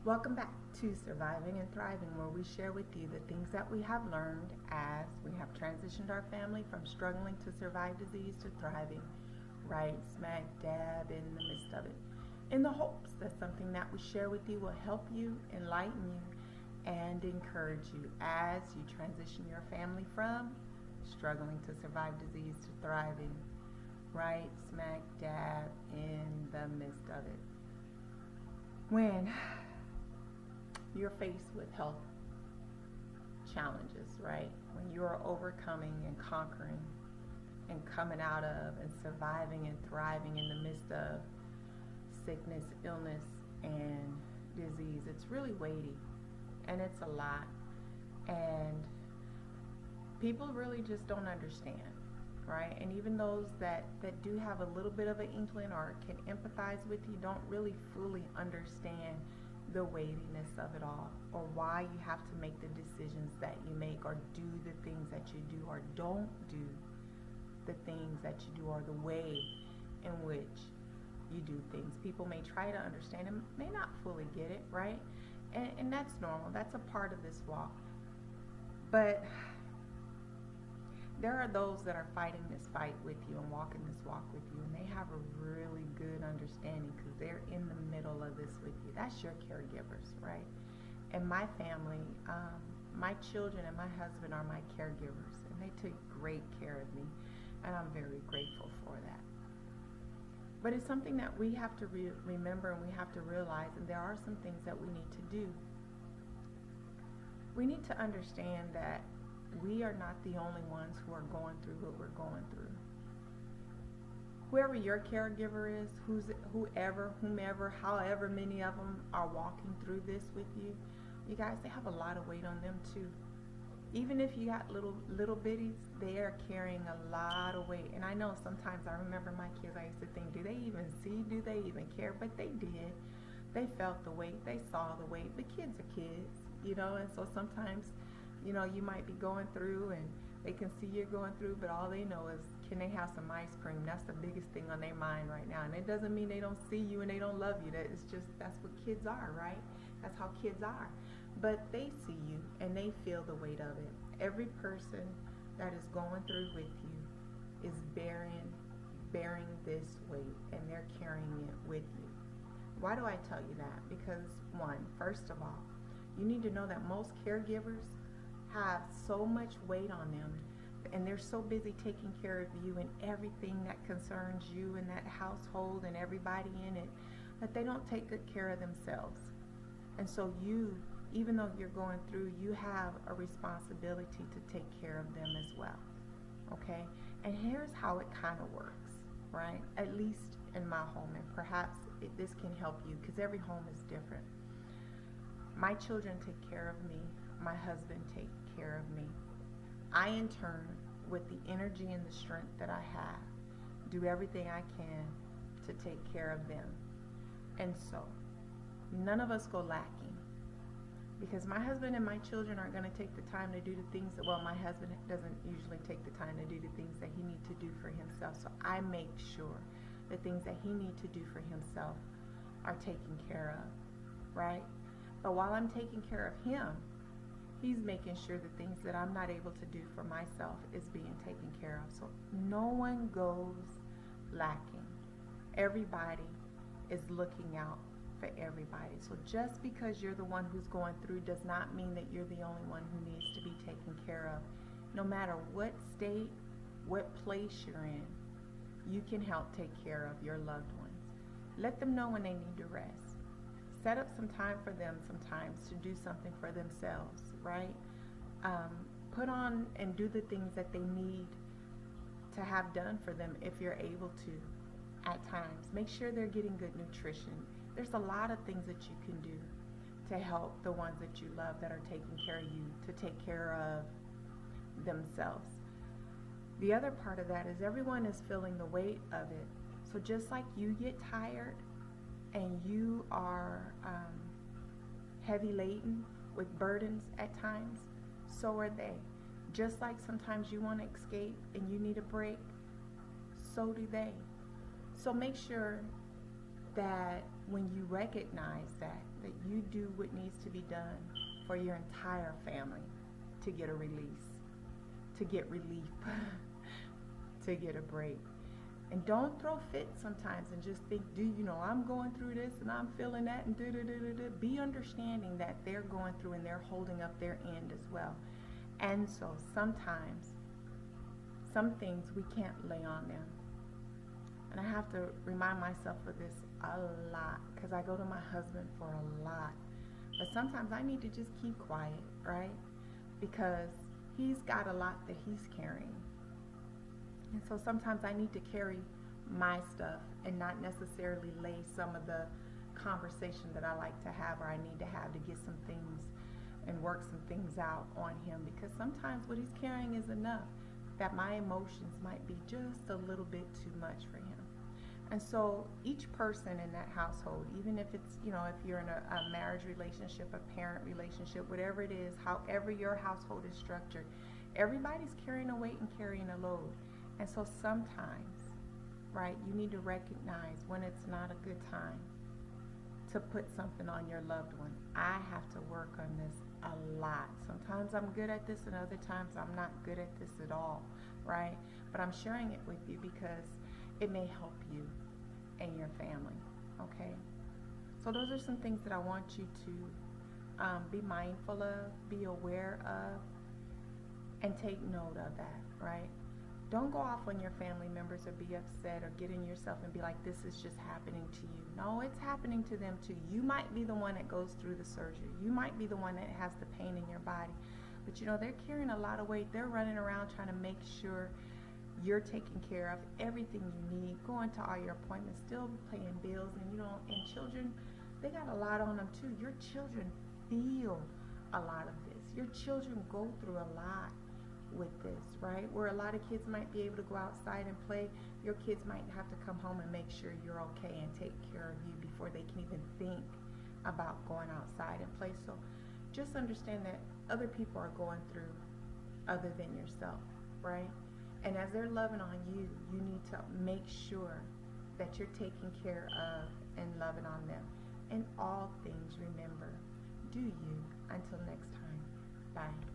Welcome back to Surviving and Thriving, where we share with you the things that we have learned as we have transitioned our family from struggling to survive disease to thriving right smack dab in the midst of it, in the hopes that something that we share with you will help you, enlighten you, and encourage you as you transition your family from struggling to survive disease to thriving right smack dab in the midst of it. When you're faced with health challenges, right? When you're overcoming and conquering and coming out of and surviving and thriving in the midst of sickness, illness, and disease, it's really weighty and it's a lot. And people really just don't understand, right? And even those that do have a little bit of an inkling or can empathize with you don't really fully understand the weightiness of it all, or why you have to make the decisions that you make, or do the things that you do, or don't do the things that you do, or the way in which you do things. People may try to understand and may not fully get it, right? And that's normal. That's a part of this walk. But there are those that are fighting this fight with you and walking this walk with you, and they have a really good understanding because they're in the middle of this with you. That's your caregivers, right? And my family, my children and my husband are my caregivers, and they took great care of me, and I'm very grateful for that. But it's something that we have to remember and we have to realize, and there are some things that we need to do. We need to understand that we are not the only ones who are going through what we're going through. Whoever your caregiver is, whomever, however many of them are walking through this with you, you guys, they have a lot of weight on them too. Even if you got little bitties, they are carrying a lot of weight. And I know sometimes I remember my kids, I used to think, do they even see? Do they even care? But they did. They felt the weight. They saw the weight. But kids are kids, and so sometimes you might be going through and they can see you're going through, but all they know is, can they have some ice cream? That's the biggest thing on their mind right now. And it doesn't mean they don't see you and they don't love you. That's what kids are, right? That's how kids are. But they see you and they feel the weight of it. Every person that is going through with you is bearing this weight, and they're carrying it with you. Why do I tell you that? Because first of all, you need to know that most caregivers have so much weight on them, and they're so busy taking care of you and everything that concerns you and that household and everybody in it, that they don't take good care of themselves. And so you, even though you're going through, you have a responsibility to take care of them as well. Okay? And here's how it kind of works, right? At least in my home, and perhaps this can help you because every home is different. My children take care of me. My husband takes care of me. I, in turn, with the energy and the strength that I have, do everything I can to take care of them. And so, none of us go lacking, because my husband and my children aren't going to take the time to do the things that, my husband doesn't usually take the time to do the things that he needs to do for himself. So I make sure the things that he needs to do for himself are taken care of, right? But while I'm taking care of him, he's making sure the things that I'm not able to do for myself is being taken care of. So no one goes lacking. Everybody is looking out for everybody. So just because you're the one who's going through does not mean that you're the only one who needs to be taken care of. No matter what state, what place you're in, you can help take care of your loved ones. Let them know when they need to rest. Set up some time for them sometimes to do something for themselves, right? Put on and do the things that they need to have done for them if you're able to at times. Make sure they're getting good nutrition. There's a lot of things that you can do to help the ones that you love that are taking care of you to take care of themselves. The other part of that is everyone is feeling the weight of it. So just like you get tired and you are heavy laden with burdens at times, so are they. Just like sometimes you want to escape and you need a break, so do they. So make sure that when you recognize that you do what needs to be done for your entire family to get a release, to get relief, to get a break. And don't throw fits sometimes and just think, I'm going through this and I'm feeling that and da-da-da-da-da. Be understanding that they're going through and they're holding up their end as well. And so sometimes, some things we can't lay on them. And I have to remind myself of this a lot because I go to my husband for a lot. But sometimes I need to just keep quiet, right? Because he's got a lot that he's carrying. And so sometimes I need to carry my stuff and not necessarily lay some of the conversation that I like to have or I need to have to get some things and work some things out on him, because sometimes what he's carrying is enough that my emotions might be just a little bit too much for him. And so each person in that household, even if it's, if you're in a marriage relationship, a parent relationship, whatever it is, however your household is structured, everybody's carrying a weight and carrying a load. And so sometimes, right, you need to recognize when it's not a good time to put something on your loved one. I have to work on this a lot. Sometimes I'm good at this and other times I'm not good at this at all, right? But I'm sharing it with you because it may help you and your family, okay? So those are some things that I want you to be mindful of, be aware of, and take note of that, right? Don't go off on your family members or be upset or get in yourself and be like, this is just happening to you. No, it's happening to them too. You might be the one that goes through the surgery. You might be the one that has the pain in your body. But they're carrying a lot of weight. They're running around trying to make sure you're taking care of everything you need, going to all your appointments, still paying bills. And children, they got a lot on them too. Your children feel a lot of this. Your children go through a lot with this, right? Where a lot of kids might be able to go outside and play, your kids might have to come home and make sure you're okay and take care of you before they can even think about going outside and play. So just understand that other people are going through other than yourself, right? And as they're loving on you, you need to make sure that you're taking care of and loving on them. In all things, remember, do you. Until next time, bye.